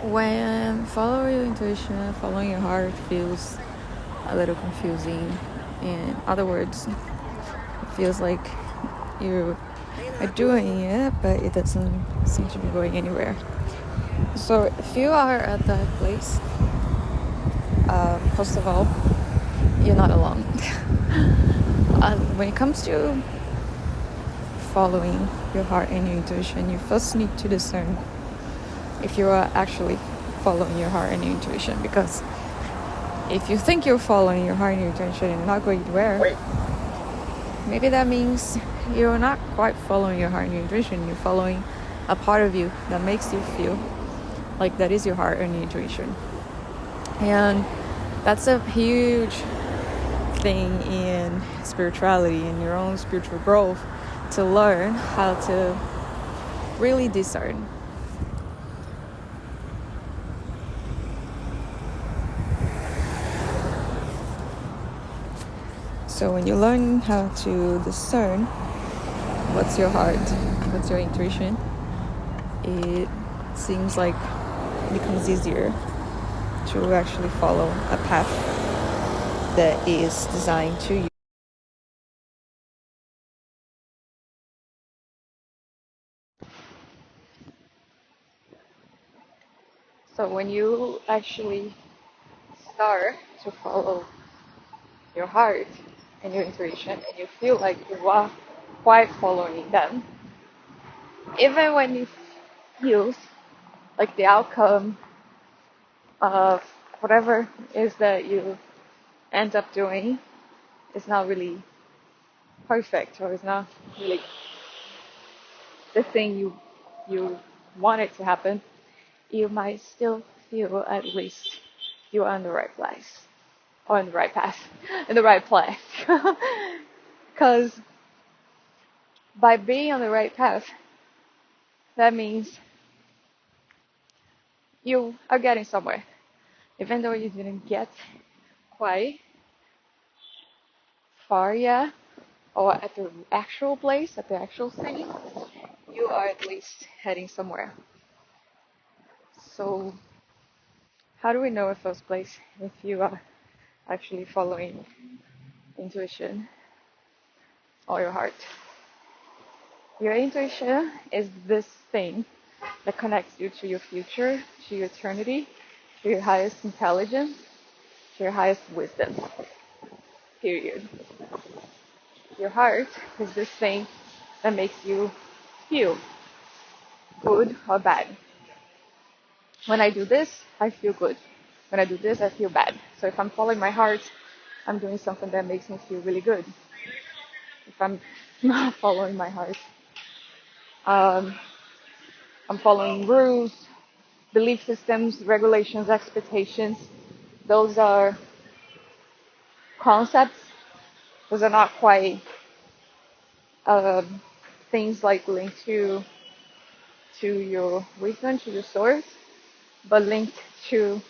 When following your intuition, following your heart feels a little confusing. In other words, it feels like you are doing it, but it doesn't seem to be going anywhere. So if you are at that place, first of all, you're not alone. When it comes to following your heart and your intuition, you first need to discern if you are actually following your heart and your intuition, because if you think you're following your heart and your intuition and you're not going anywhere, maybe that means you're not quite following your heart and your intuition. You're following a part of you that makes you feel like that is your heart and your intuition. And that's a huge thing in spirituality, in your own spiritual growth, to learn how to really discern. So when you learn how to discern what's your heart, what's your intuition, it seems like it becomes easier to actually follow a path that is designed to you. So when you actually start to follow your heart and your intuition and you feel like you are quite following them, even when you feel like the outcome of whatever is that you end up doing is not really perfect, or is not really the thing you want it to happen, you might still feel at least you're on the right place, or in the right path, in the right place. Because by being on the right path, that means you are getting somewhere. Even though you didn't get quite far yet, or at the actual place, at the actual thing, you are at least heading somewhere. So, how do we know in first place if you are actually following intuition or your heart? Your intuition is this thing that connects you to your future, to your eternity, to your highest intelligence, to your highest wisdom. Period. Your heart is this thing that makes you feel good or bad. When I do this, I feel good. When I do this, I feel bad. So if I'm following my heart, I'm doing something that makes me feel really good. If I'm not following my heart, um, I'm following rules, belief systems, regulations, expectations. Those are concepts. Those are not quite um, things like linked to your wisdom, to your source, but linked to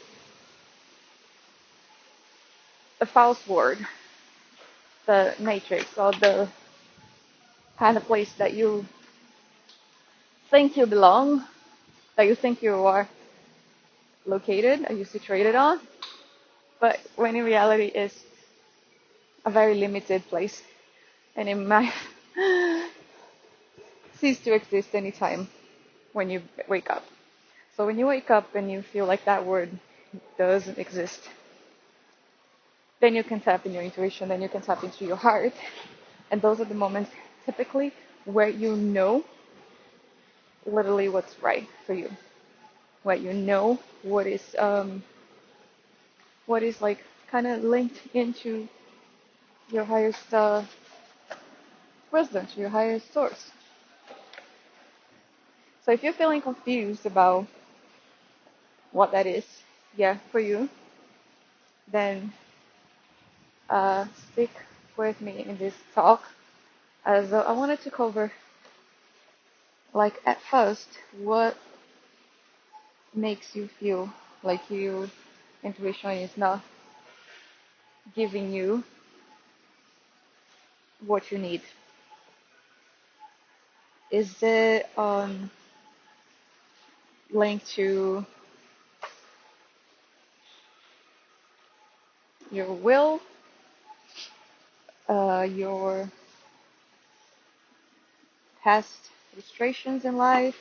the false world, the matrix, or the kind of place that you think you belong, that you think you are located, are you situated on, but when in reality it's a very limited place, and it might cease to exist anytime when you wake up. So when you wake up and you feel like that word doesn't exist, then you can tap in your intuition, then you can tap into your heart, and those are the moments typically where you know literally what's right for you, where you know what is like kind of linked into your highest wisdom, to your highest source. So if you're feeling confused about what that is, yeah, for you, then stick with me in this talk, as I wanted to cover, like at first, what makes you feel like your intuition is not giving you what you need. Is it linked to your will, your past frustrations in life?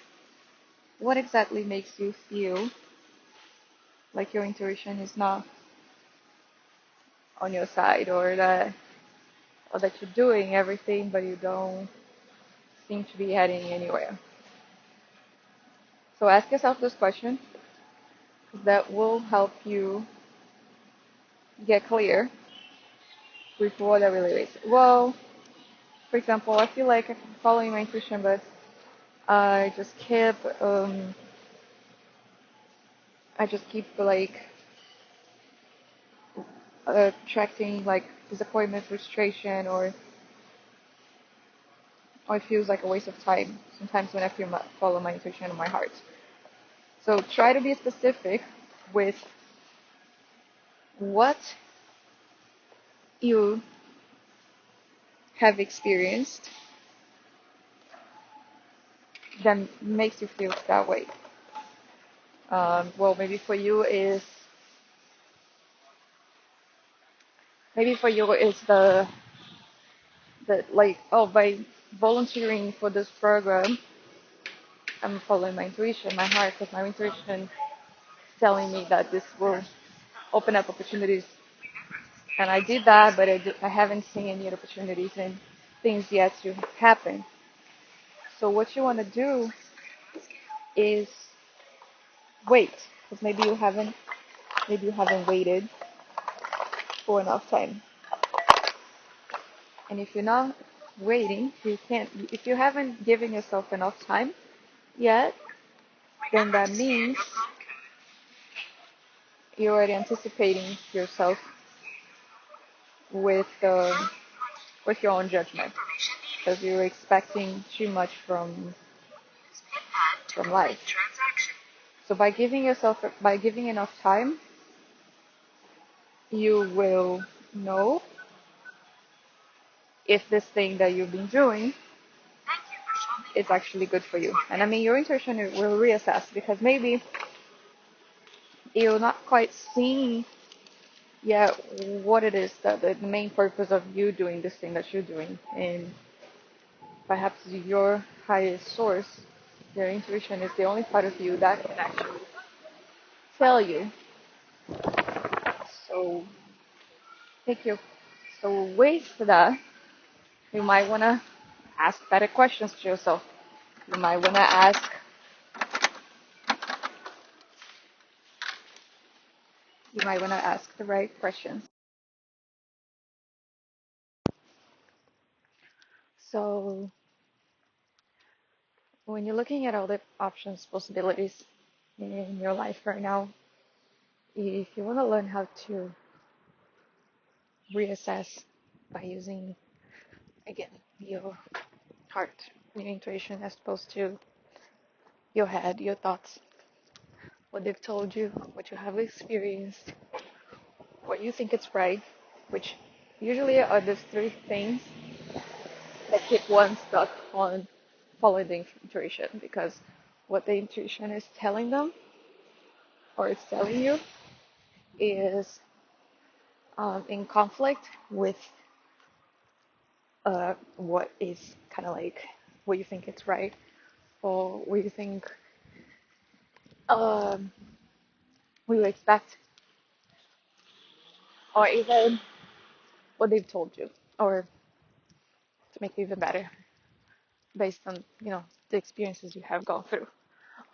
What exactly makes you feel like your intuition is not on your side, or that you're doing everything but you don't seem to be heading anywhere? So ask yourself this question. That will help you get clear with what that really is. Well, for example, I feel like I'm following my intuition, but I just keep like attracting like disappointment, frustration, or it feels like a waste of time sometimes when I follow my intuition and my heart. So try to be specific with what you have experienced that makes you feel that way. Well, maybe for you is the like, oh, by volunteering for this program, I'm following my intuition, my heart, because my intuition is telling me that this will open up opportunities. And I did that, but I haven't seen any opportunities and things yet to happen. So what you want to do is wait, because maybe you haven't waited for enough time. And if you're not waiting, you can't. If you haven't given yourself enough time yet, then that means you're already anticipating yourself with with your own judgment, because you're expecting too much from life. So by giving enough time, you will know if this thing that you've been doing is actually good for you. And I mean, your intuition will reassess, because maybe you're not quite seeing yet what it is that the main purpose of you doing this thing that you're doing. And perhaps your highest source, your intuition, is the only part of you that can actually tell you. So take your so wait for that. You might wanna ask better questions to yourself. You might wanna ask the right questions. So when you're looking at all the options, possibilities in your life right now, if you wanna learn how to reassess by using again your heart, your intuition, as opposed to your head, your thoughts, what they've told you, what you have experienced, what you think it's right, which usually are these three things that keep one stuck on following the intuition, because what the intuition is telling them or is telling you is in conflict with what is kind of like what you think it's right, or what you think um, what you expect, or even what they've told you, or to make it even better, based on the experiences you have gone through.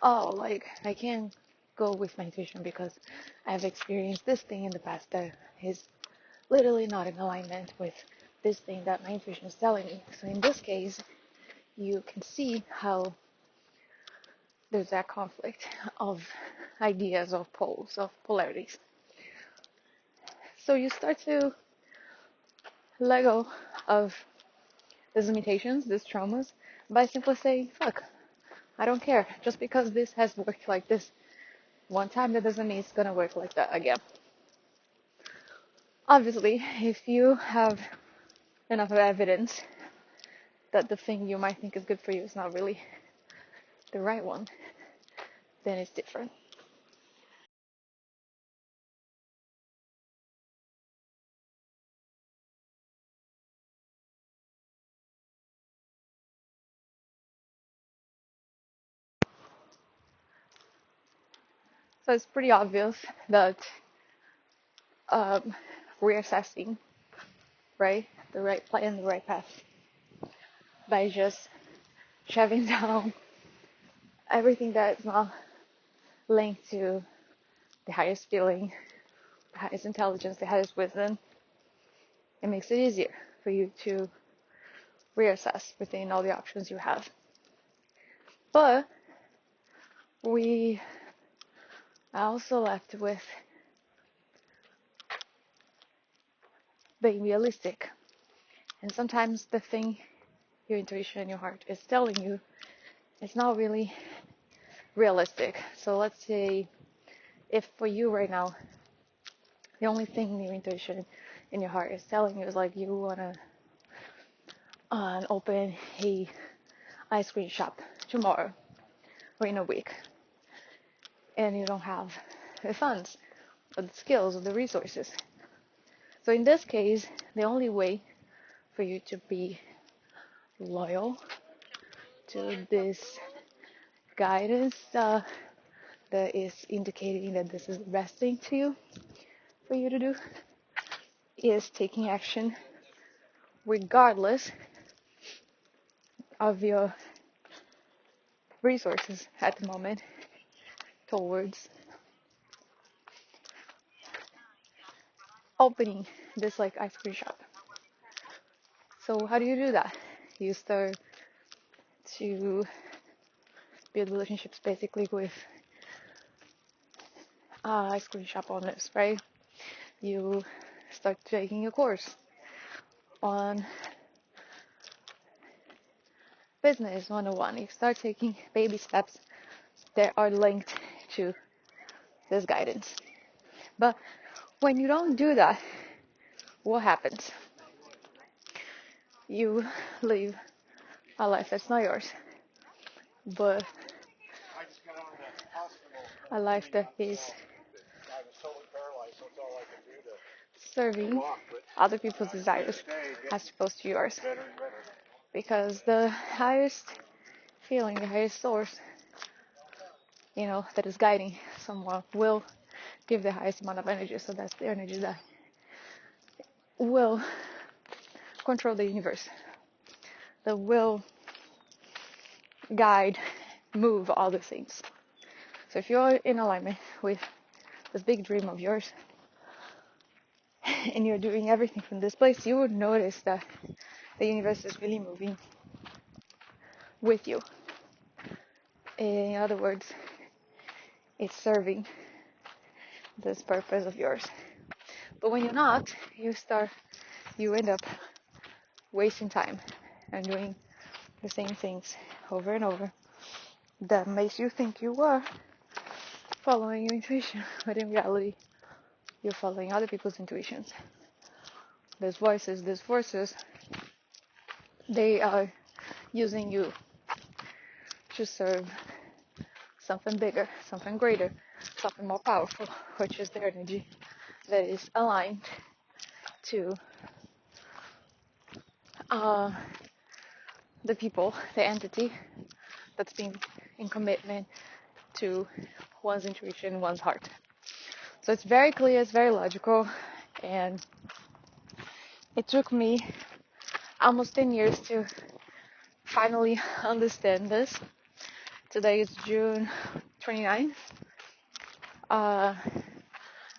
Oh, like I can't go with my intuition because I've experienced this thing in the past that is literally not in alignment with this thing that my intuition is telling me. So in this case, you can see how there's that conflict of ideas, of poles, of polarities. So you start to let go of these limitations, these traumas, by simply saying, fuck, I don't care. Just because this has worked like this one time, that doesn't mean it's gonna work like that again. Obviously, if you have enough evidence that the thing you might think is good for you is not really the right one, then it's different. So it's pretty obvious that um, reassessing, right, the right plan, the right path, by just shoving down everything that's not linked to the highest feeling, the highest intelligence, the highest wisdom. It makes it easier for you to reassess within all the options you have. But we are also left with being realistic. And sometimes the thing your intuition and your heart is telling you is not really realistic. So let's say if for you right now, the only thing your intuition in your heart is telling you is like you want to open a ice cream shop tomorrow or in a week, and you don't have the funds or the skills or the resources. So in this case, the only way for you to be loyal to this guidance that is indicating that this is the best thing to you for you to do is taking action regardless of your resources at the moment towards opening this like ice cream shop. So how do you do that? You start to build relationships basically with ice cream shop owners, right? You start taking a course on business 101. You start taking baby steps that are linked to this guidance. But when you don't do that, what happens? You live a life that's not yours, but a life that is serving other people's desires as opposed to yours. Because the highest feeling, the highest source, that is guiding someone will give the highest amount of energy. So that's the energy that will control the universe, that will guide, move all the things. So if you're in alignment with this big dream of yours and you're doing everything from this place, you would notice that the universe is really moving with you. In other words, it's serving this purpose of yours. But when you're not, you end up wasting time and doing the same things over and over. That makes you think you are following your intuition, but in reality, you're following other people's intuitions. These forces, they are using you to serve something bigger, something greater, something more powerful, which is their energy that is aligned to the people, the entity that's been in commitment to one's intuition, one's heart. So it's very clear, it's very logical, and it took me almost 10 years to finally understand this. Today is June 29th. I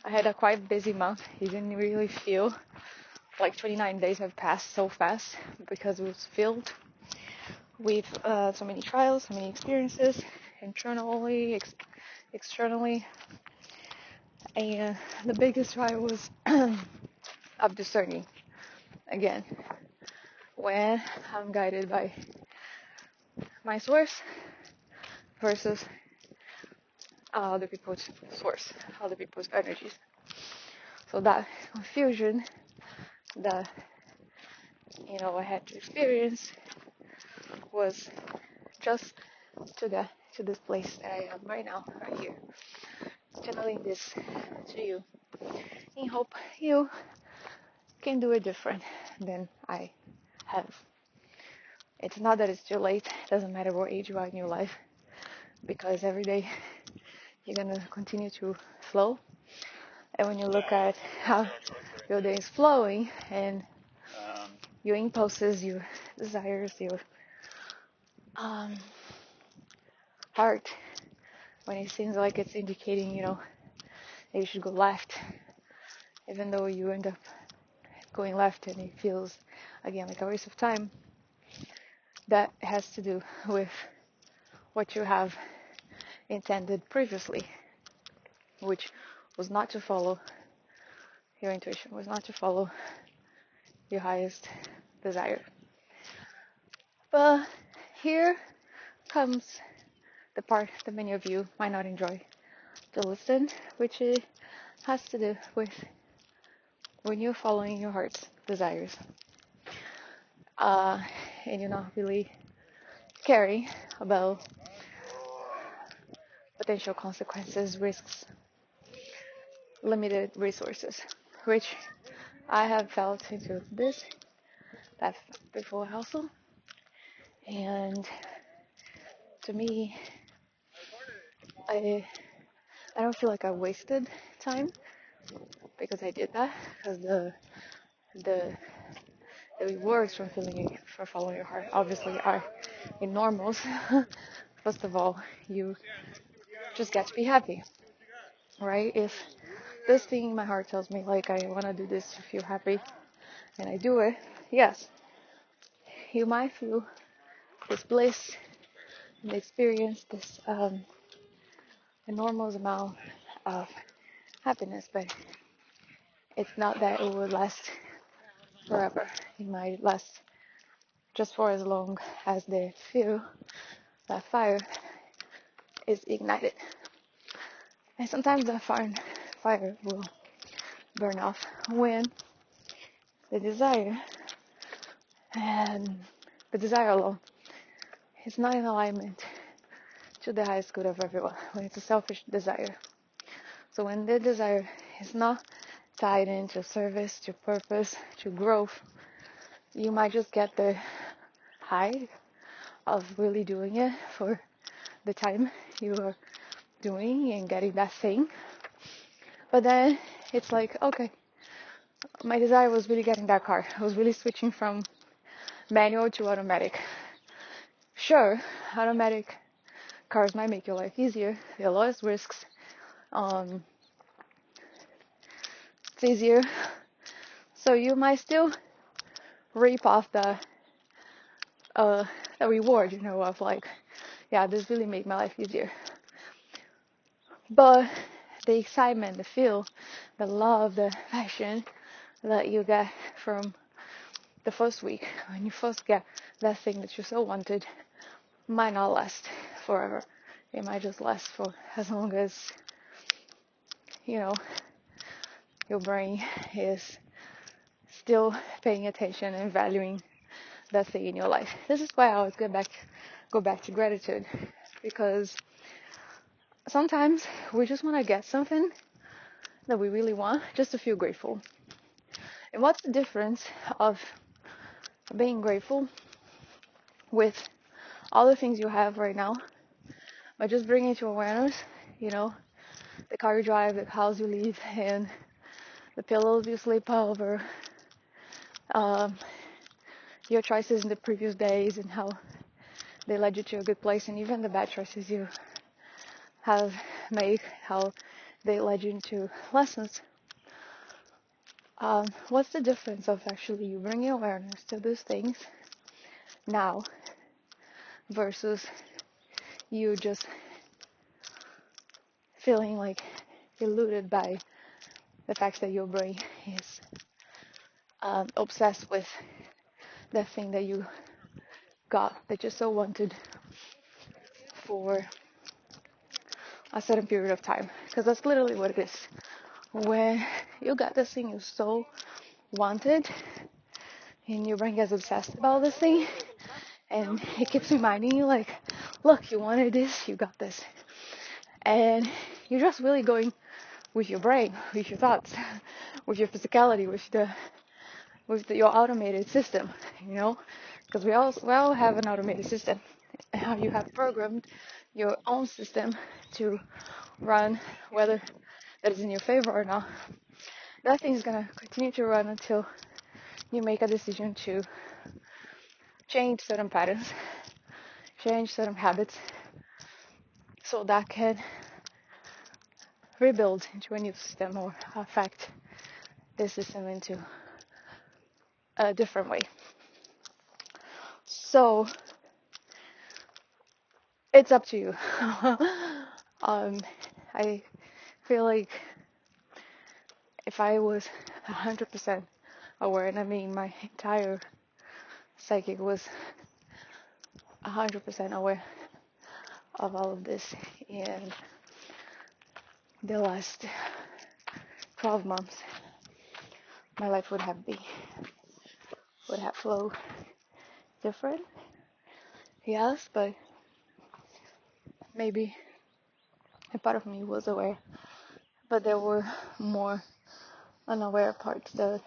had a quite busy month. It didn't really feel like 29 days have passed so fast because it was filled with so many trials, so many experiences, internally, externally. And the biggest trial was of discerning, again, when I'm guided by my source versus other people's source, other people's energies. So that confusion that I had to experience was just to get to this place that I am right now, right here, channeling this to you in hope you can do it different than I have. It's not that it's too late. It doesn't matter what age you are in your life, because every day you're gonna continue to flow. And when you look at how your day is flowing and your impulses, your desires, your um, heart, when it seems like it's indicating, that you should go left, even though you end up going left and it feels, again, like a waste of time, that has to do with what you have intended previously, which was not to follow your intuition, was not to follow your highest desire. But here comes the part that many of you might not enjoy to listen, which has to do with when you're following your heart's desires, and you're not really caring about potential consequences, risks, limited resources, which I have felt into this path before also. And to me, I don't feel like I wasted time because I did that, because the rewards from following your heart obviously are enormous. First of all, you just get to be happy, right? If this thing in my heart tells me like I want to do this to feel happy and I do it, yes, you might feel this bliss and experience this enormous amount of happiness, but it's not that it will last forever. It might last just for as long as the fuel, that fire, is ignited. And sometimes that fire will burn off when the desire and the desire alone is not in alignment to the highest good of everyone, when it's a selfish desire. So when the desire is not tied into service, to purpose, to growth, you might just get the high of really doing it for the time you are doing and getting that thing. But then it's like, okay, my desire was really getting that car. I was really switching from manual to automatic. Sure, automatic cars might make your life easier. There are less risks. It's easier. So you might still reap off the reward, of like, yeah, this really made my life easier. But the excitement, the feel, the love, the passion that you get from the first week, when you first get that thing that you so wanted, might not last forever. It might just last for as long as, your brain is still paying attention and valuing that thing in your life. This is why I always go back to gratitude, because sometimes we just want to get something that we really want just to feel grateful. And what's the difference of being grateful with all the things you have right now, by just bringing to awareness, the car you drive, the house you live in, the pillows you sleep over, your choices in the previous days and how they led you to a good place, and even the bad choices you have made, how they led you into lessons. What's the difference of actually you bringing awareness to those things now versus you just feeling like eluded by the fact that your brain is obsessed with the thing that you got, that you so wanted for a certain period of time? Because that's literally what it is. When you got this thing you so wanted and your brain gets obsessed about this thing, and it keeps reminding you like, look, you wanted this, you got this, and you're just really going with your brain, with your thoughts, with your physicality, with your automated system, because we all have an automated system, and how you have programmed your own system to run, whether that is in your favor or not, that thing is gonna continue to run until you make a decision to change certain patterns, change certain habits, so that can rebuild into a new system or affect the system into a different way. So it's up to you. I feel like if I was 100% aware, and I mean my entire psychic was 100% aware of all of this in the last 12 months, my life would have flowed different. Yes, but maybe a part of me was aware, but there were more unaware parts that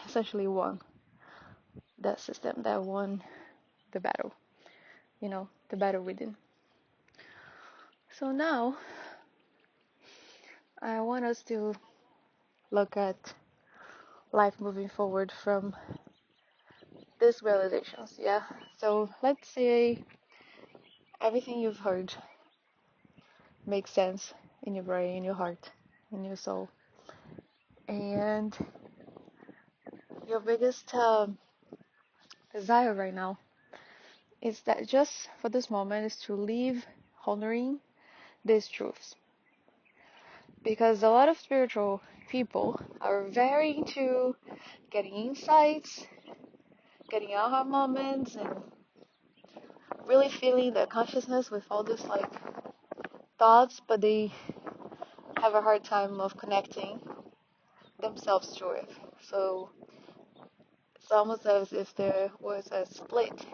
essentially won that system, that won the battle, the battle within. So now I want us to look at life moving forward from these realizations. Yeah. So let's say everything you've heard makes sense in your brain, in your heart, in your soul, and your biggest desire right now is that just for this moment is to leave honoring these truths, because a lot of spiritual people are very into getting insights, getting aha moments, and really feeling the consciousness with all this like thoughts, but they have a hard time of connecting themselves to it. So it's almost as if there was a split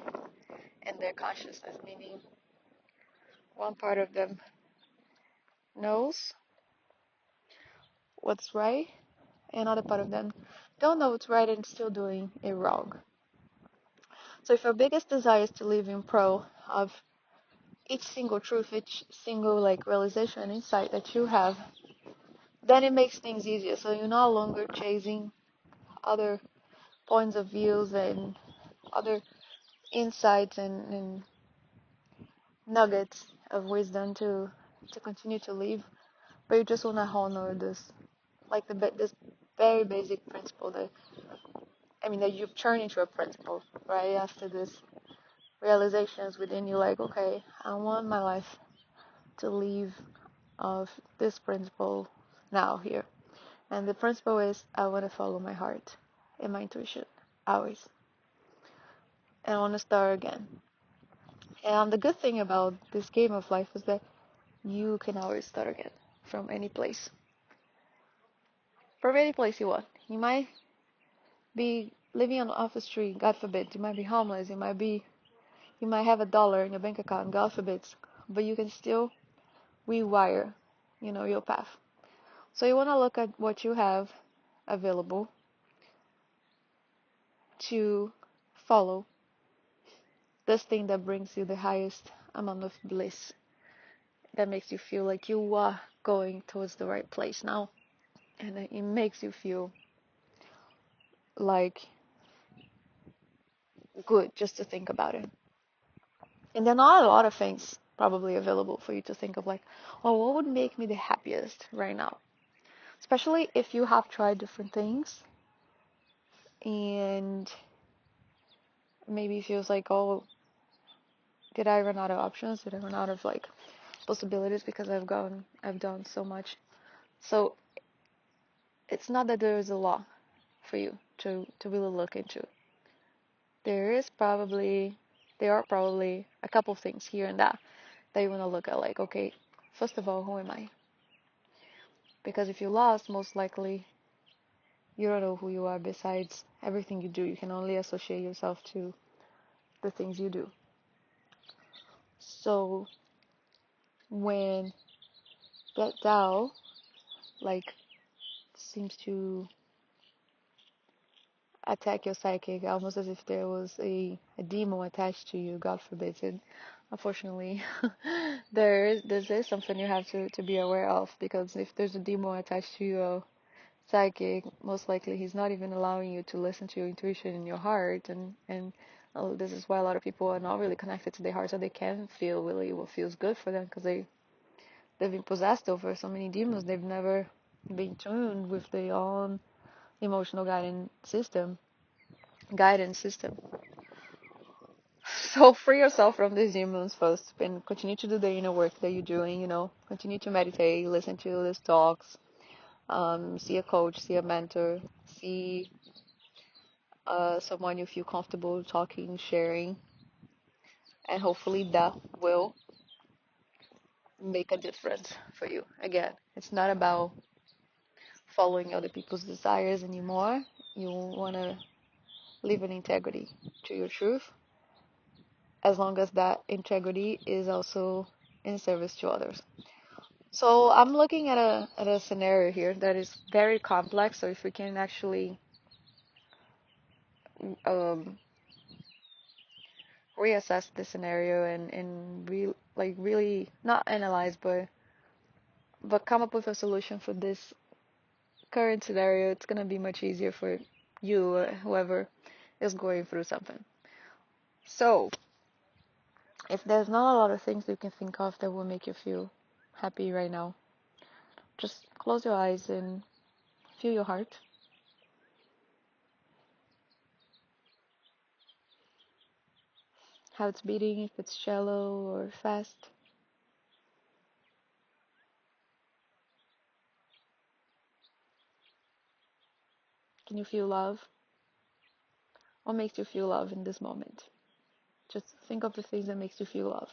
in their consciousness, meaning one part of them knows what's right, and another part of them don't know what's right and still doing it wrong. So if your biggest desire is to live in pro of each single truth, each single like realization and insight that you have, then it makes things easier. So you're no longer chasing other points of views and other insights and nuggets of wisdom to continue to live, but you just want to honor this, like this very basic principle that that you've turned into a principle, right? After this realizations within you, like, okay, I want my life to live of this principle now here. And the principle is I want to follow my heart and my intuition always. And I want to start again. And the good thing about this game of life is that you can always start again from any place. From any place you want. You might be living off the street, God forbid. You might be homeless. You might have $1 in your bank account, God forbid. But you can still rewire, your path. So you want to look at what you have available to follow this thing that brings you the highest amount of bliss, that makes you feel like you are going towards the right place now, and it makes you feel like good just to think about it. And there are a lot of things probably available for you to think of, like, oh, what would make me the happiest right now? Especially if you have tried different things and maybe it feels like, oh, did I run out of options? Did I run out of like possibilities because I've done so much? So it's not that there is a law for you to really look into. There are probably a couple things here and that you want to look at, like, okay, first of all, who am I? Because if you lost, most likely you don't know who you are besides everything you do. You can only associate yourself to the things you do. So when that Tao like seems to attack your psychic, almost as if there was a demon attached to you, God forbid, and Unfortunately, this is something you have to be aware of, because if there's a demon attached to your psychic, most likely he's not even allowing you to listen to your intuition in your heart, and this is why a lot of people are not really connected to their heart, so they can feel really what feels good for them, because they've been possessed over so many demons. They've never been tuned with their own emotional guidance system. So free yourself from these demons first, and continue to do the inner work that you're doing. Continue to meditate, listen to these talks, see a coach, see a mentor, see someone you feel comfortable talking, sharing, and hopefully that will make a difference for you. Again, it's not about following other people's desires anymore. You want to live in integrity to your truth, as long as that integrity is also in service to others. So I'm looking at a scenario here that is very complex. So if we can actually um, reassess the scenario and really not analyze, but come up with a solution for this current scenario, it's gonna be much easier for you or whoever is going through something. So if there's not a lot of things you can think of that will make you feel happy right now, just close your eyes and feel your heart. How it's beating, if it's shallow or fast. Can you feel love? What makes you feel love in this moment? Just think of the things that makes you feel love.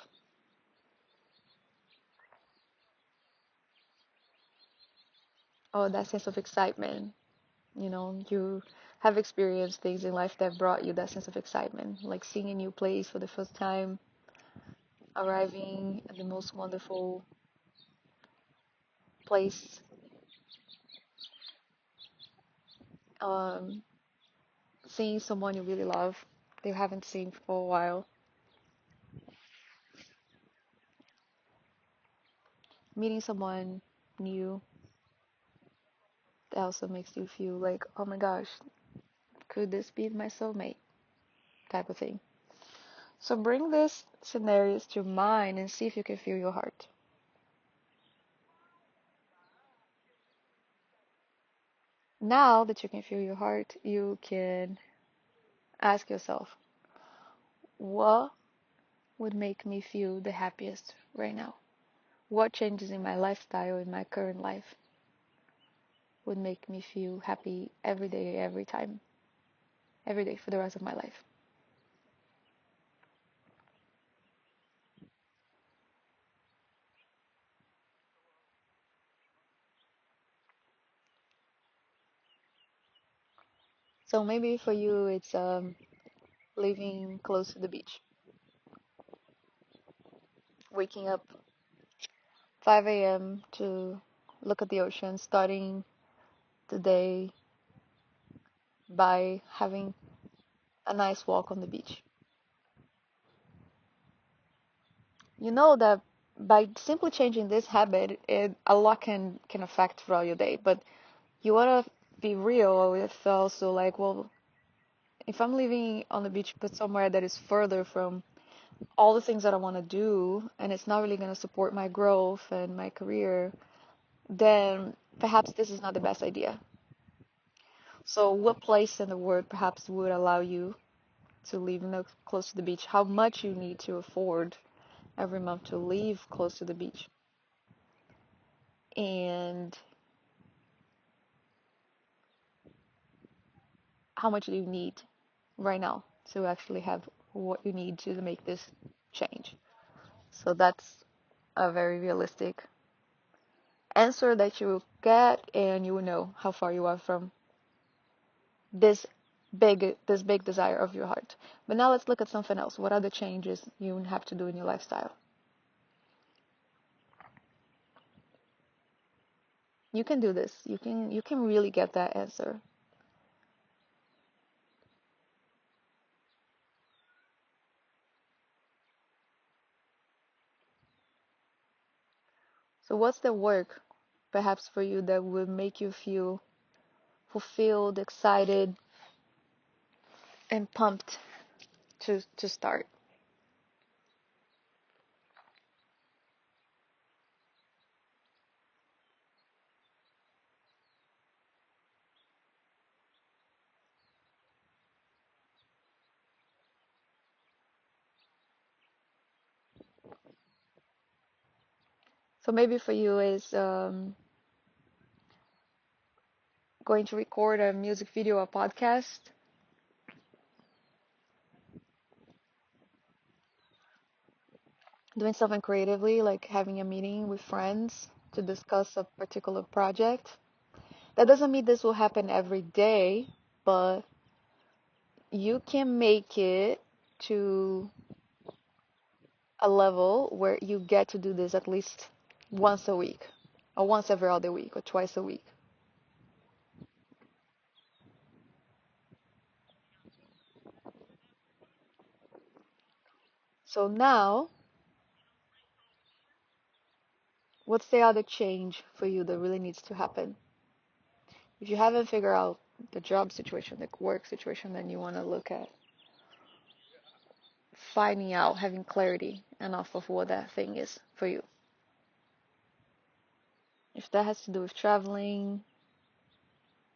Oh, that sense of excitement. You have experienced things in life that brought you that sense of excitement, like seeing a new place for the first time, arriving at the most wonderful place, um, seeing someone you really love that you haven't seen for a while, meeting someone new that also makes you feel like, oh my gosh, could this be my soulmate type of thing. So bring these scenarios to mind and see if you can feel your heart. Now that you can feel your heart, you can ask yourself, what would make me feel the happiest right now? What changes in my lifestyle, in my current life, would make me feel happy every day, every time, every day for the rest of my life? So maybe for you, it's living close to the beach, waking up 5 a.m. to look at the ocean, starting the day by having a nice walk on the beach. You know that by simply changing this habit, a lot can affect throughout your day. But you wanna be real with also like, well, if I'm living on the beach, but somewhere that is further from all the things that I want to do, and it's not really gonna support my growth and my career, then perhaps this is not the best idea. So, what place in the world perhaps would allow you to live close to the beach? How much you need to afford every month to live close to the beach? And how much do you need right now to actually have what you need to make this change? So that's a very realistic answer that you will get, and you will know how far you are from this big desire of your heart. But now let's look at something else. What are the changes you have to do in your lifestyle? You can do this. You can really get that answer. So, what's the work perhaps for you that would make you feel fulfilled, excited, and pumped to start? So, maybe for you is going to record a music video, a podcast, doing something creatively, like having a meeting with friends to discuss a particular project. That doesn't mean this will happen every day, but you can make it to a level where you get to do this at least once a week, or once every other week, or twice a week. So now, what's the other change for you that really needs to happen? If you haven't figured out the job situation, the work situation, then you want to look at finding out, having clarity enough of what that thing is for you. If that has to do with traveling,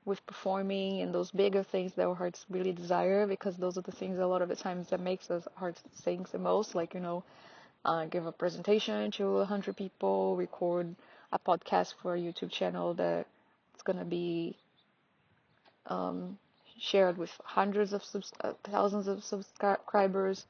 with performing, and those bigger things that our hearts really desire, because those are the things a lot of the times that makes us hearts sings the most. Like, give a presentation to 100 people, record a podcast for a YouTube channel that it's gonna be um, shared with hundreds of thousands of subscribers.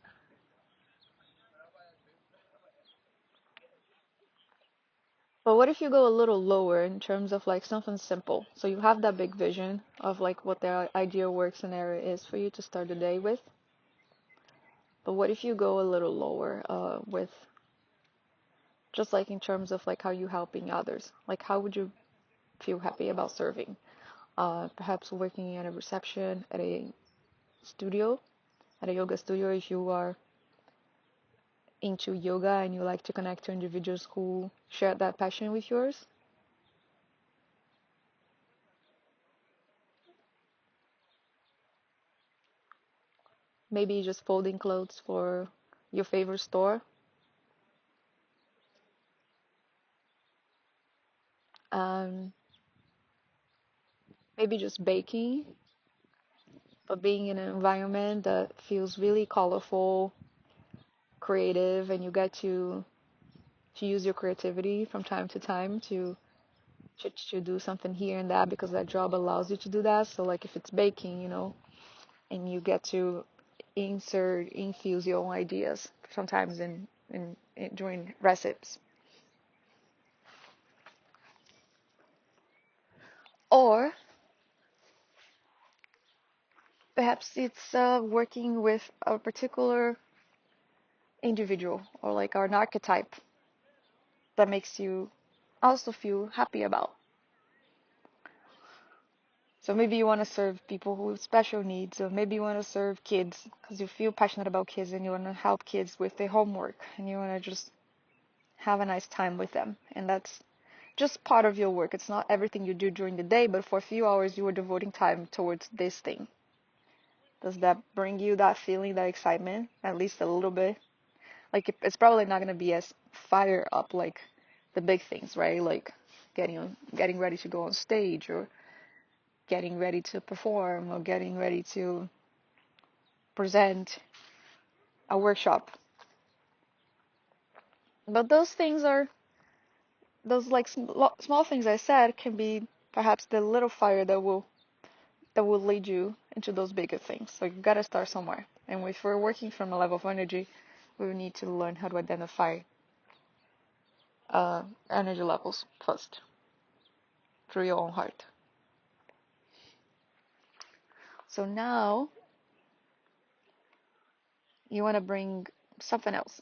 But what if you go a little lower in terms of like something simple? So you have that big vision of like what the ideal work scenario is for you to start the day with. But what if you go a little lower with just like in terms of like how you helping others? Like how would you feel happy about serving? Perhaps working at a reception at a studio, at a yoga studio if you are into yoga and you like to connect to individuals who share that passion with yours. Maybe just folding clothes for your favorite store. Um, Maybe just baking, but being in an environment that feels really colorful, creative, and you get to use your creativity from time to time to do something here and that because that job allows you to do that. So like if it's baking, and you get to infuse your own ideas sometimes in during recipes. Or perhaps it's working with a particular individual or like an archetype that makes you also feel happy about. So maybe you want to serve people who have special needs, or maybe you want to serve kids because you feel passionate about kids and you want to help kids with their homework and you want to just have a nice time with them. And that's just part of your work. It's not everything you do during the day, but for a few hours you are devoting time towards this thing. Does that bring you that feeling, that excitement, at least a little bit? Like it's probably not gonna be as fire up like the big things, right? Like getting ready to go on stage, or getting ready to perform, or getting ready to present a workshop. But those things are those like small things I said can be perhaps the little fire that will lead you into those bigger things. So you gotta start somewhere. And if we're working from a level of energy, we need to learn how to identify energy levels first through your own heart. So now you want to bring something else.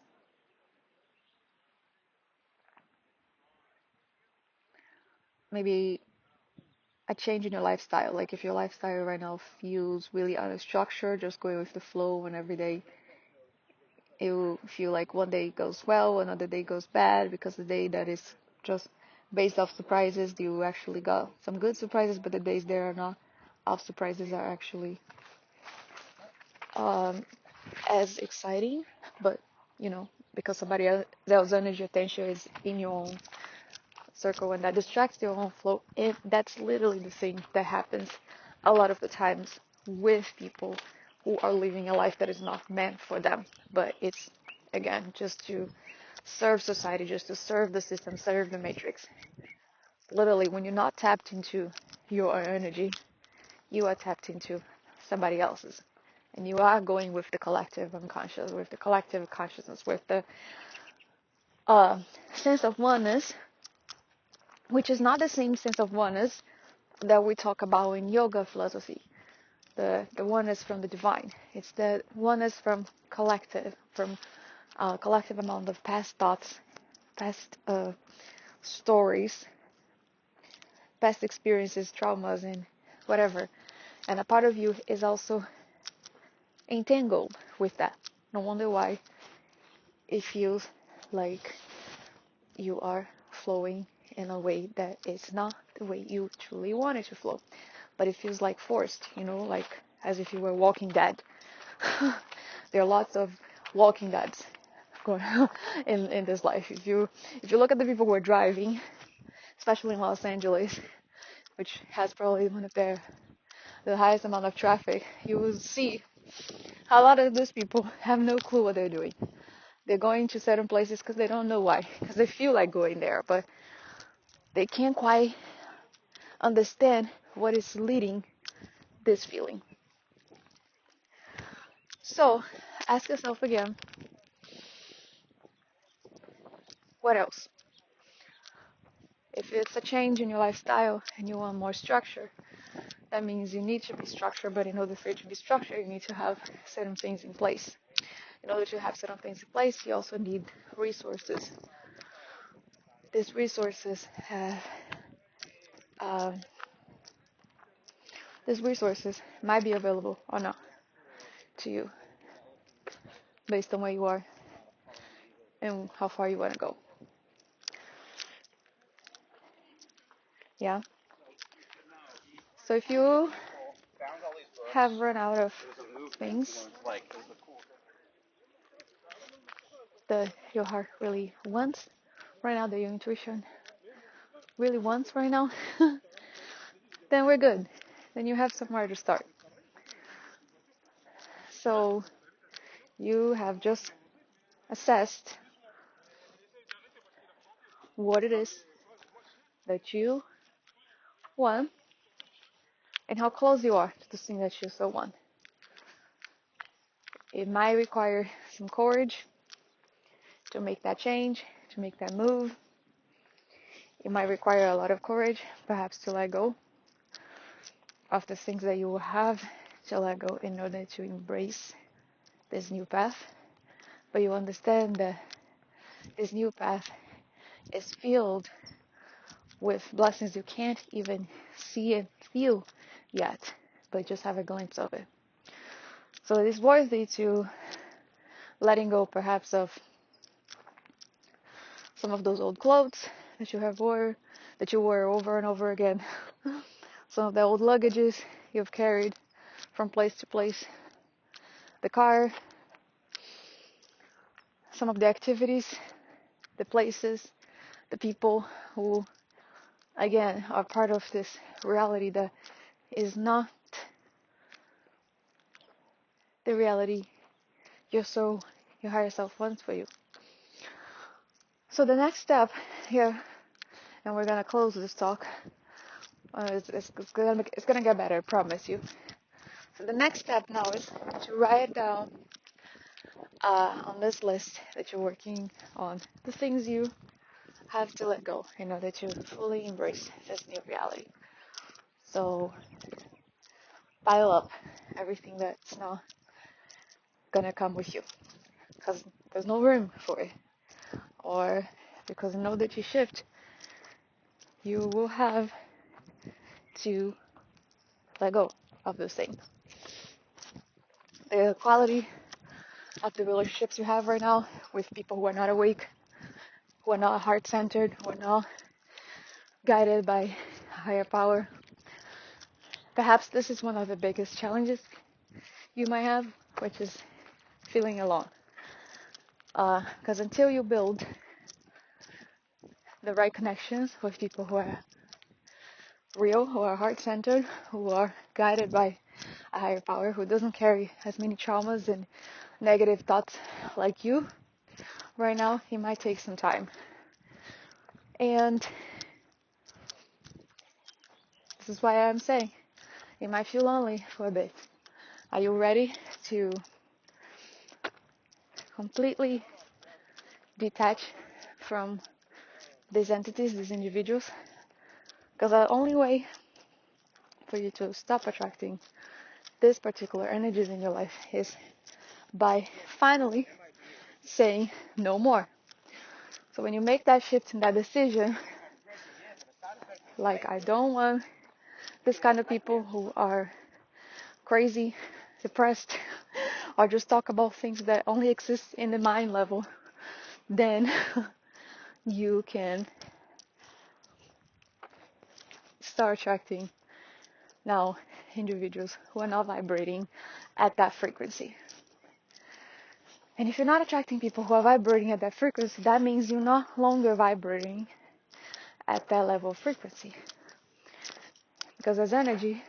Maybe a change in your lifestyle. Like if your lifestyle right now feels really unstructured, just going with the flow, and every day it will feel like one day goes well, another day goes bad because the day that is just based off surprises. You actually got some good surprises, but the days there are not off surprises are actually um, as exciting. But you know, because somebody else's energy attention is in your own circle and that distracts your own flow, that's literally the thing that happens a lot of the times with people who are living a life that is not meant for them. But it's again just to serve society, just to serve the system, serve the matrix. Literally, when you're not tapped into your own energy, you are tapped into somebody else's. And you are going with the collective unconscious, with the collective consciousness, with the uh, sense of oneness, which is not the same sense of oneness that we talk about in yoga philosophy. The oneness from the divine. It's the oneness from collective, from collective amount of past thoughts, past stories, past experiences, traumas, and whatever. And a part of you is also entangled with that. No wonder why it feels like you are flowing in a way that is not the way you truly want it to flow. But it feels like forced, like as if you were walking dead. There are lots of walking deads going on in this life. If you look at the people who are driving, especially in Los Angeles, which has probably one of the highest amount of traffic, you will see a lot of those people have no clue what they're doing. They're going to certain places because they don't know why, because they feel like going there, but they can't quite understand what is leading this feeling. So ask yourself again, what else? If it's a change in your lifestyle and you want more structure, that means you need to be structured, but in order for you to be structured, you need to have certain things in place. In order to have certain things in place, you also need resources. These resources have um, these resources might be available or not to you based on where you are and how far you want to go. Yeah. So if you have run out of things that your heart really wants right now, that your intuition really wants right now, then we're good. Then you have somewhere to start. So you have just assessed what it is that you want and how close you are to the thing that you so want. It might require some courage to make that change, to make that move. It might require a lot of courage, perhaps to let go of the things that you will have to let go in order to embrace this new path. But you understand that this new path is filled with blessings you can't even see and feel yet, but just have a glimpse of it. So it is worthy to letting go perhaps of some of those old clothes that you wore over and over again. Some of the old luggages you've carried from place to place. The car, some of the activities, the places, the people who again are part of this reality that is not the reality your higher self wants for you. So the next step here, and we're gonna close this talk. It's gonna get better, I promise you. So the next step now is to write down on this list that you're working on the things you have to let go in order to fully embrace this new reality. So pile up everything that's not gonna come with you because there's no room for it, or because in order to shift, you will have to let go of those things. The quality of the relationships you have right now with people who are not awake, who are not heart-centered, who are not guided by a higher power. Perhaps this is one of the biggest challenges you might have, which is feeling alone. Because until you build the right connections with people who are real, who are heart-centered, who are guided by a higher power, who doesn't carry as many traumas and negative thoughts like you, right now, it might take some time. And this is why I'm saying it might feel lonely for a bit. Are you ready to completely detach from these entities, these individuals? Because the only way for you to stop attracting these particular energies in your life is by finally saying no more. So when you make that shift and that decision, like, I don't want this kind of people who are crazy, depressed, or just talk about things that only exist in the mind level, then you can start attracting now individuals who are not vibrating at that frequency. And if you're not attracting people who are vibrating at that frequency, that means you're no longer vibrating at that level of frequency. Because as energy,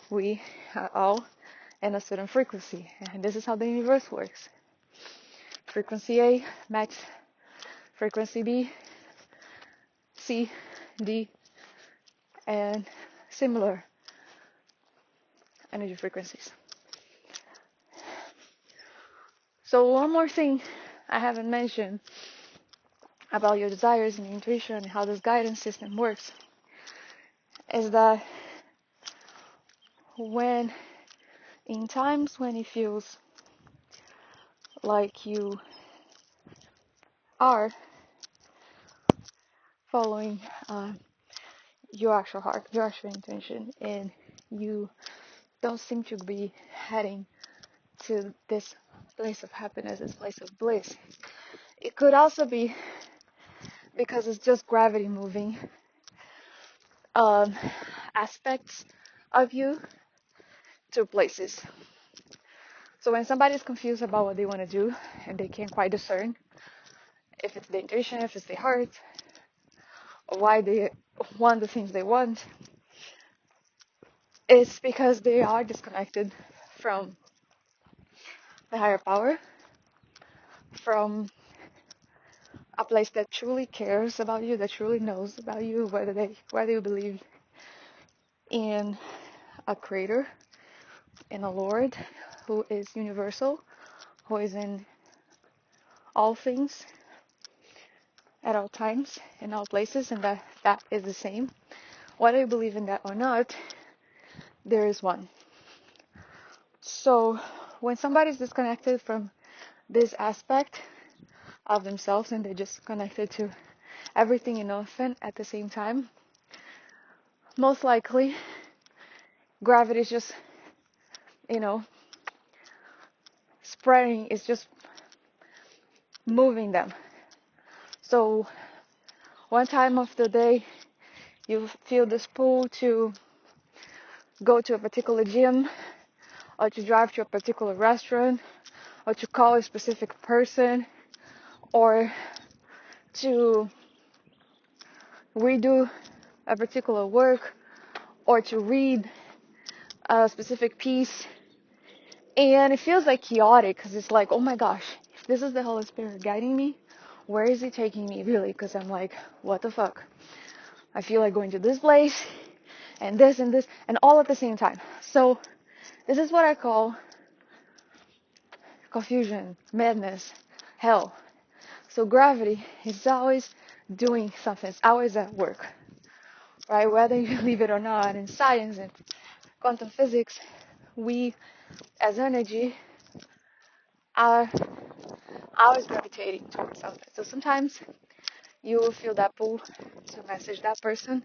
we are all in a certain frequency. And this is how the universe works. Frequency A matches frequency B, C, D, and similar energy frequencies. So one more thing I haven't mentioned about your desires and your intuition and how this guidance system works is that when in times when it feels like you are following your actual heart, your actual intention, and you don't seem to be heading to this place of happiness, this place of bliss, it could also be because it's just gravity moving aspects of you to places. So when somebody's confused about what they want to do and they can't quite discern if it's the intuition, if it's the heart, or why they want the things they want, it's because they are disconnected from the higher power, from a place that truly cares about you, that truly knows about you, whether you believe in a creator, in a Lord who is universal, who is in all things at all times, in all places, and that is the same. Whether you believe in that or not, there is one. So when somebody's disconnected from this aspect of themselves and they're just connected to everything and nothing at the same time, most likely gravity is just, spreading, is just moving them. So one time of the day you feel this pull to go to a particular gym, or to drive to a particular restaurant, or to call a specific person, or to redo a particular work, or to read a specific piece. And it feels like chaotic because it's like, oh my gosh, if this is the Holy Spirit guiding me, where is it taking me really? Because I'm like, what the fuck? I feel like going to this place and this and all at the same time. So this is what I call confusion, madness, hell. So gravity is always doing something. It's always at work, right? Whether you believe it or not, in science and quantum physics, we as energy are always gravitating towards something. So sometimes you will feel that pull to message that person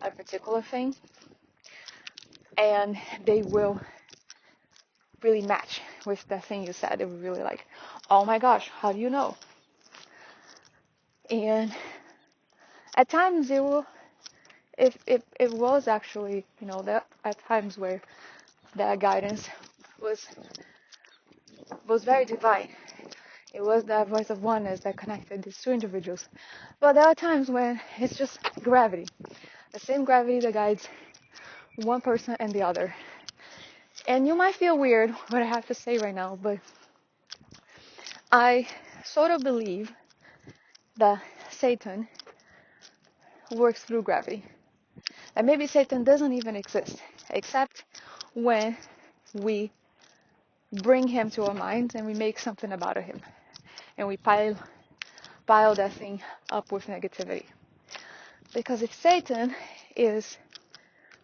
a particular thing, and they will really match with the thing you said. They were really like, oh my gosh, how do you know? And at times it was actually, there at times where that guidance was was very divine. It was that voice of oneness that connected these two individuals. But there are times when it's just gravity, the same gravity that guides one person and the other. And you might feel weird what I have to say right now, but I sort of believe that Satan works through gravity. And maybe Satan doesn't even exist, except when we bring him to our minds and we make something about him. And we pile that thing up with negativity. Because if Satan is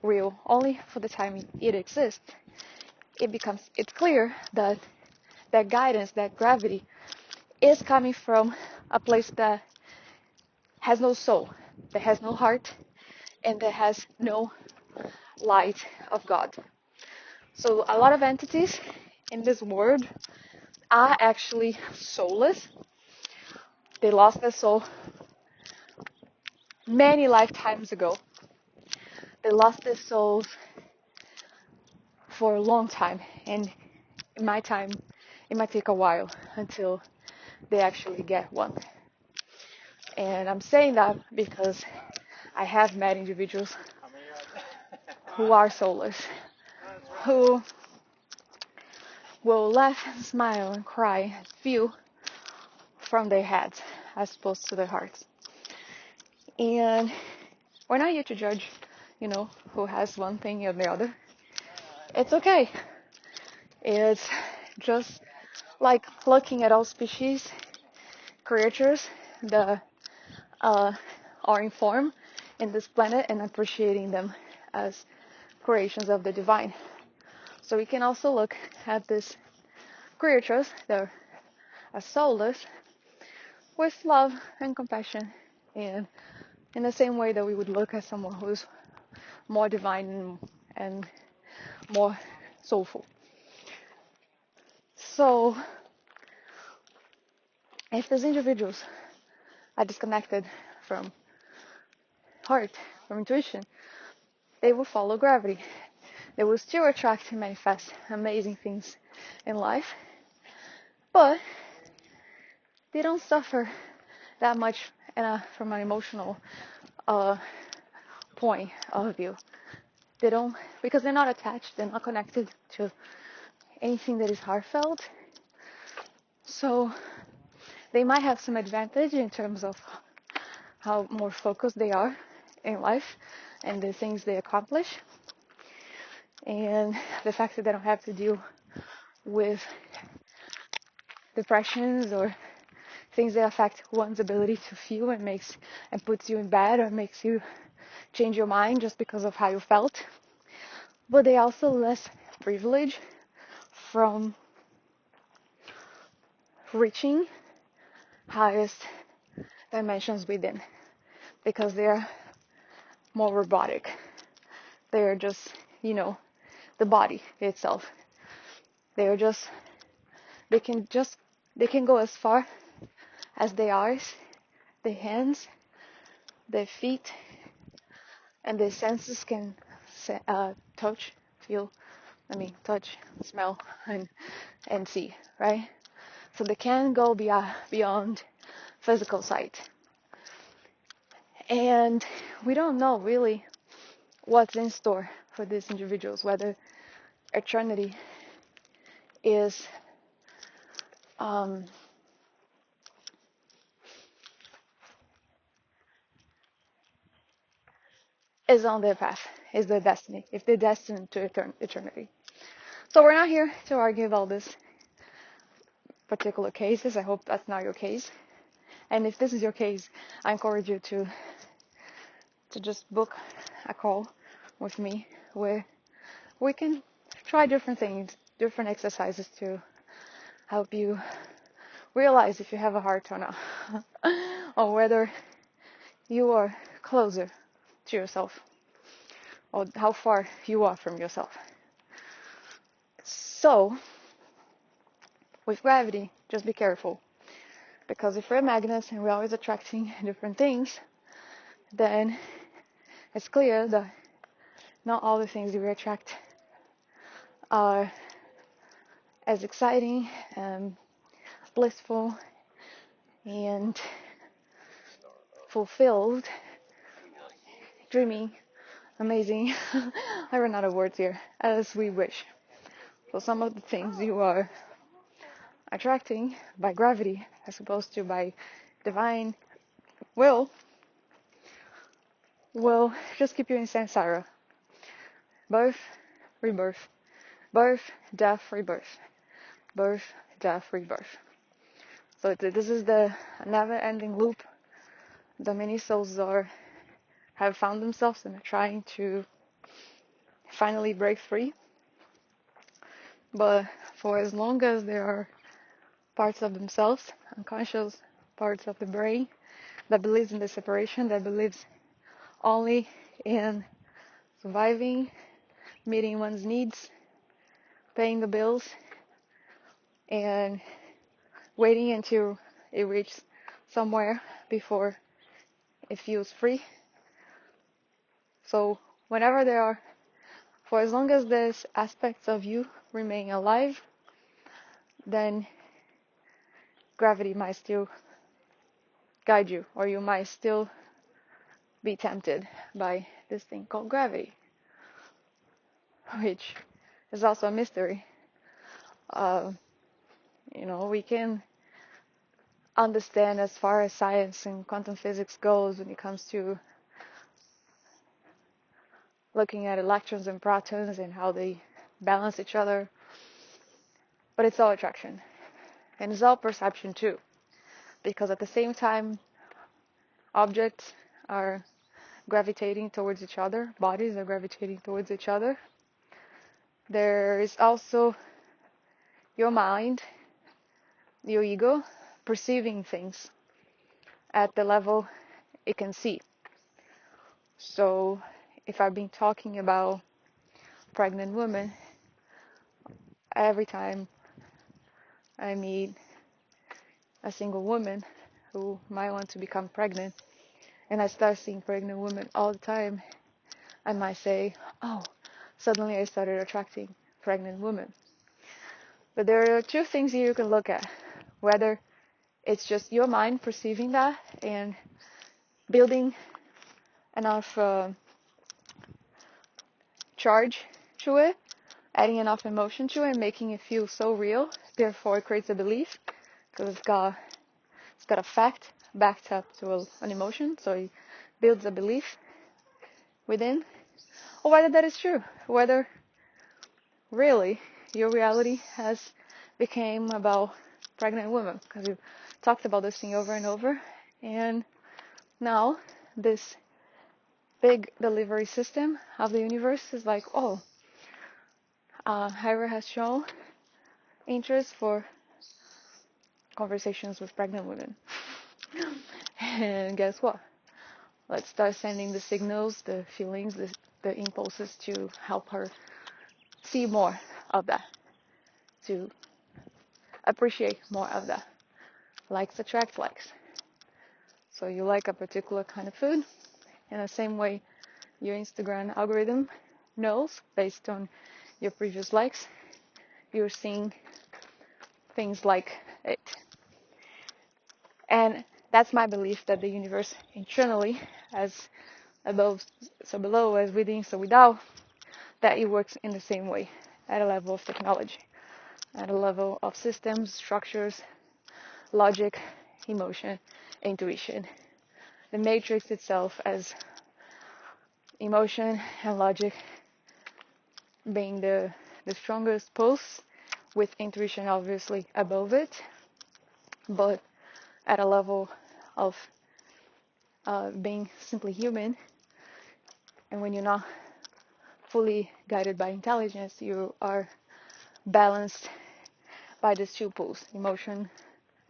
real only for the time it exists, it's clear that that guidance, that gravity, is coming from a place that has no soul, that has no heart, and that has no light of God. So a lot of entities in this world are actually soulless. They lost their soul many lifetimes ago. They lost their souls for a long time, and in my time, it might take a while until they actually get one. And I'm saying that because I have met individuals who are soulless, who will laugh and smile and cry and feel from their heads as opposed to their hearts. And we're not here to judge, who has one thing or the other. It's okay. It's just like looking at all species, creatures that are in form in this planet and appreciating them as creations of the divine. So we can also look at these creatures that are soulless with love and compassion, and in the same way that we would look at someone who's more divine and more soulful. So if these individuals are disconnected from heart, from intuition, they will follow gravity. They will still attract and manifest amazing things in life, but they don't suffer that much from an emotional point of view. They don't, because they're not attached, they're not connected to anything that is heartfelt. So they might have some advantage in terms of how more focused they are in life and the things they accomplish, and the fact that they don't have to deal with depressions or things that affect one's ability to feel and puts you in bed or makes you change your mind just because of how you felt. But they also less privileged from reaching highest dimensions within, because they're more robotic. They're just, the body itself. They can go as far as their eyes, their hands, their feet, and their senses can touch, smell, and see, right? So they can go beyond physical sight. And we don't know really what's in store for these individuals, whether eternity is is on their path, is their destiny, if they're destined to eternity. So we're not here to argue about this particular cases. I hope that's not your case. And if this is your case, I encourage you to just book a call with me where we can try different things, different exercises to help you realize if you have a heart or not, or whether you are closer to yourself, or how far you are from yourself. So, with gravity, just be careful, Because if we're magnets and we're always attracting different things, then it's clear that not all the things that we attract are as exciting and blissful and fulfilled, dreamy, amazing. I run out of words here, as we wish. So some of the things you are attracting by gravity as opposed to by divine will just keep you in samsara. Birth, rebirth. Birth, death, rebirth. Birth, death, rebirth. So this is the never-ending loop that many souls have found themselves and are trying to finally break free. But for as long as there are parts of themselves, unconscious parts of the brain, that believes in the separation, that believes only in surviving, meeting one's needs, paying the bills, and waiting until it reaches somewhere before it feels free. So whenever there are, for as long as these aspects of you remain alive, then gravity might still guide you, or you might still be tempted by this thing called gravity, which is also a mystery. We can understand as far as science and quantum physics goes when it comes to looking at electrons and protons and how they balance each other, but it's all attraction, and it's all perception too, because at the same time objects are gravitating towards each other, bodies are gravitating towards each other, there is also your mind, your ego, perceiving things at the level it can see. So if I've been talking about pregnant women, every time I meet a single woman who might want to become pregnant, and I start seeing pregnant women all the time, I might say, oh, suddenly I started attracting pregnant women. But there are two things you can look at, whether it's just your mind perceiving that and building enough charge to it, adding enough emotion to it, making it feel so real, therefore it creates a belief, because it's got a fact backed up to an emotion, so it builds a belief within, or whether that is true, whether really your reality has become about pregnant women, because we've talked about this thing over and over, and now this big delivery system of the universe is like, oh, Hera has shown interest for conversations with pregnant women. And guess what? Let's start sending the signals, the feelings, the impulses to help her see more of that, to appreciate more of that. Likes attract likes. So you like a particular kind of food, in the same way your Instagram algorithm knows, based on your previous likes, you're seeing things like it. And that's my belief, that the universe internally, as above, so below, as within, so without, that it works in the same way, at a level of technology, at a level of systems, structures, logic, emotion, intuition. The matrix itself as emotion and logic being the strongest pulse, with intuition obviously above it, but at a level of being simply human. And when you're not fully guided by intelligence, you are balanced by these two pulls, emotion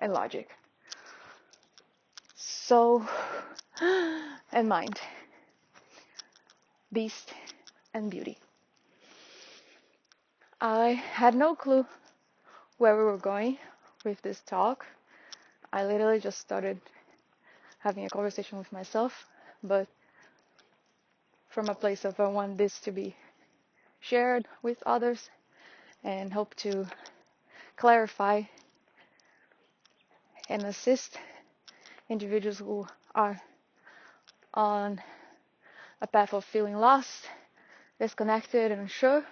and logic. Soul and mind, beast and beauty. I had no clue where we were going with this talk. I literally just started having a conversation with myself, but from a place of I want this to be shared with others and hope to clarify and assist individuals who are on a path of feeling lost, disconnected, and unsure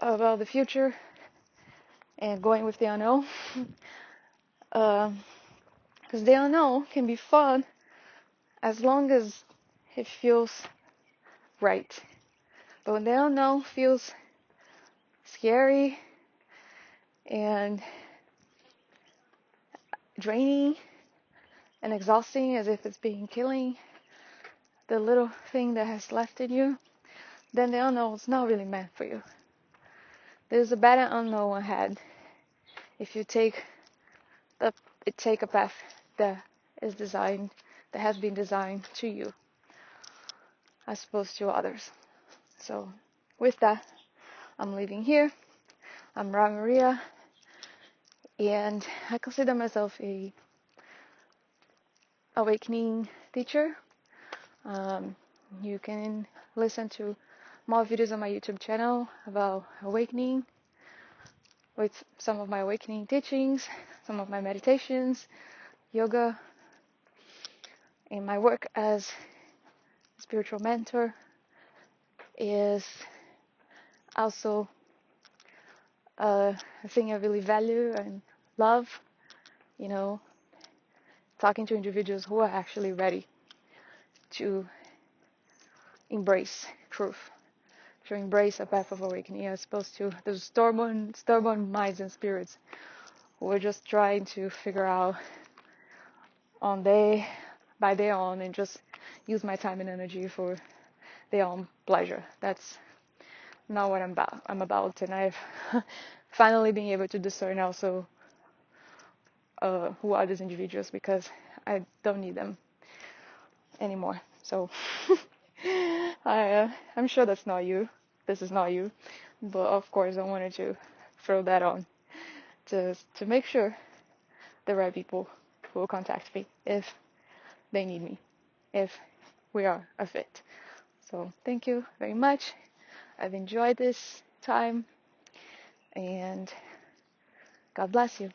about the future and going with the unknown. Because the unknown can be fun as long as it feels right. But when the unknown feels scary and draining and exhausting, as if it's been killing the little thing that has left in you, then the unknown is not really meant for you. There's a better unknown ahead if you take a path that has been designed to you as opposed to others. So with that, I'm leaving here. I'm Ra Maria, and I consider myself a awakening teacher. You can listen to more videos on my YouTube channel about awakening, with some of my awakening teachings, some of my meditations, yoga, and my work as a spiritual mentor is also a thing I really value and love, you know, talking to individuals who are actually ready to embrace truth, to embrace a path of awakening, as opposed to those stubborn minds and spirits who are just trying to figure out by their own and just use my time and energy for their own pleasure. That's not what I'm about, and I've finally been able to discern also who are these individuals, because I don't need them anymore. So I'm sure that's not you. This is not you, but of course I wanted to throw that on to make sure the right people will contact me if they need me, if we are a fit. So thank you very much. I've enjoyed this time, and God bless you.